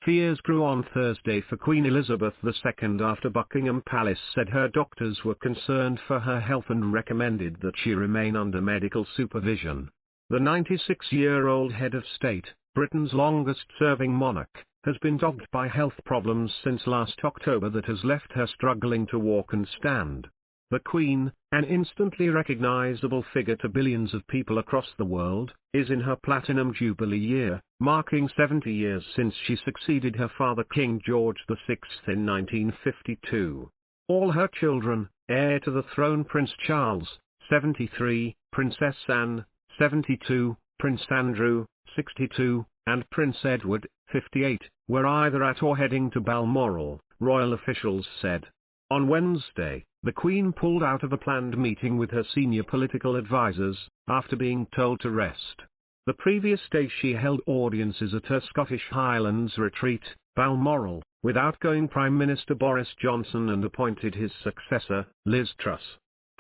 Fears grew on Thursday for Queen Elizabeth II after Buckingham Palace said her doctors were concerned for her health and recommended that she remain under medical supervision. The 96-year-old head of state, Britain's longest-serving monarch, has been dogged by health problems since last October that has left her struggling to walk and stand. The Queen, an instantly recognizable figure to billions of people across the world, is in her Platinum Jubilee year, marking 70 years since she succeeded her father King George VI in 1952. All her children, heir to the throne Prince Charles, 73, Princess Anne, 72, Prince Andrew, 62, and Prince Edward, 58, were either at or heading to Balmoral, royal officials said. On Wednesday, the Queen pulled out of a planned meeting with her senior political advisers, after being told to rest. The previous day she held audiences at her Scottish Highlands retreat, Balmoral, with outgoing Prime Minister Boris Johnson and appointed his successor, Liz Truss.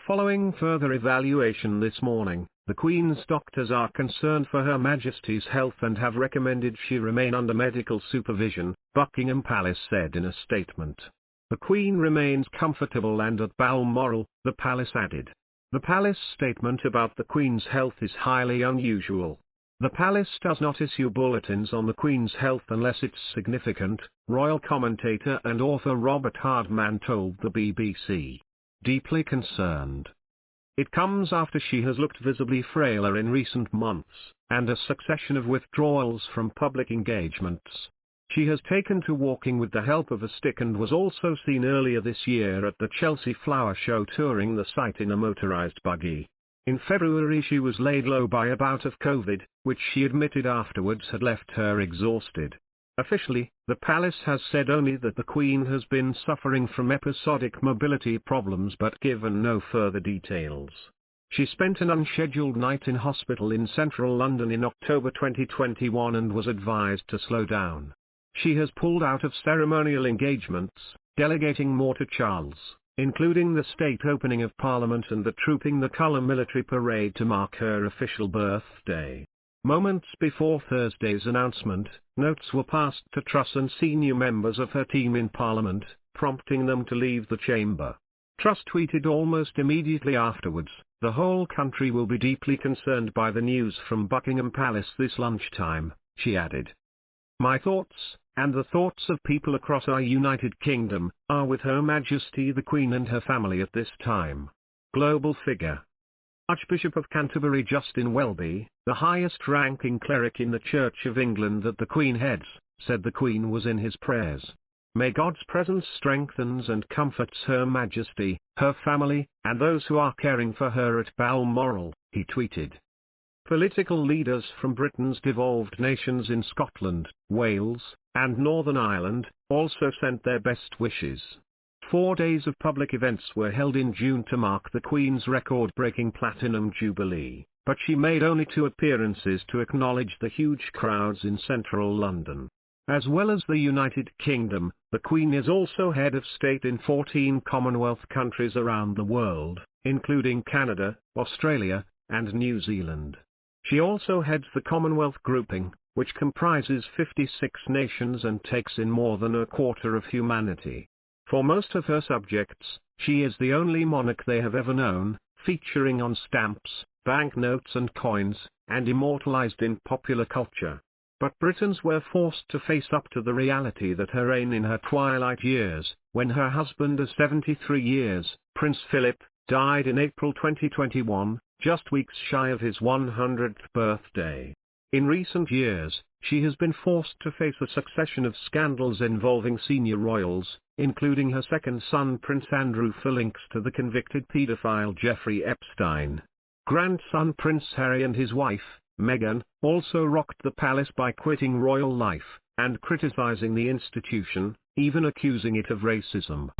Following further evaluation this morning, the Queen's doctors are concerned for Her Majesty's health and have recommended she remain under medical supervision, Buckingham Palace said in a statement. The Queen remains comfortable and at Balmoral, the palace added. The palace statement about the Queen's health is highly unusual. The palace does not issue bulletins on the Queen's health unless it's significant, royal commentator and author Robert Hardman told the BBC. Deeply concerned. It comes after she has looked visibly frailer in recent months, and a succession of withdrawals from public engagements. She has taken to walking with the help of a stick and was also seen earlier this year at the Chelsea Flower Show touring the site in a motorized buggy. In February she was laid low by a bout of COVID, which she admitted afterwards had left her exhausted. Officially, the palace has said only that the Queen has been suffering from episodic mobility problems but given no further details. She spent an unscheduled night in hospital in central London in October 2021 and was advised to slow down. She has pulled out of ceremonial engagements, delegating more to Charles, including the state opening of Parliament and the Trooping the Colour military parade to mark her official birthday. Moments before Thursday's announcement, notes were passed to Truss and senior members of her team in Parliament, prompting them to leave the chamber. Truss tweeted almost immediately afterwards, "The whole country will be deeply concerned by the news from Buckingham Palace this lunchtime," she added. "My thoughts, and the thoughts of people across our United Kingdom, are with Her Majesty the Queen and her family at this time." Global figure. Archbishop of Canterbury Justin Welby, the highest-ranking cleric in the Church of England that the Queen heads, said the Queen was in his prayers. "May God's presence strengthens and comforts Her Majesty, her family, and those who are caring for her at Balmoral," he tweeted. Political leaders from Britain's devolved nations in Scotland, Wales, and Northern Ireland, also sent their best wishes. 4 days of public events were held in June to mark the Queen's record-breaking Platinum Jubilee, but she made only 2 appearances to acknowledge the huge crowds in central London. As well as the United Kingdom, the Queen is also head of state in 14 Commonwealth countries around the world, including Canada, Australia, and New Zealand. She also heads the Commonwealth grouping, which comprises 56 nations and takes in more than a quarter of humanity. For most of her subjects, she is the only monarch they have ever known, featuring on stamps, banknotes and coins, and immortalized in popular culture. But Britons were forced to face up to the reality that her reign in her twilight years, when her husband of 73 years, Prince Philip, died in April 2021, just weeks shy of his 100th birthday. In recent years, she has been forced to face a succession of scandals involving senior royals, including her second son Prince Andrew for links to the convicted paedophile Jeffrey Epstein. Grandson Prince Harry and his wife, Meghan, also rocked the palace by quitting royal life, and criticizing the institution, even accusing it of racism.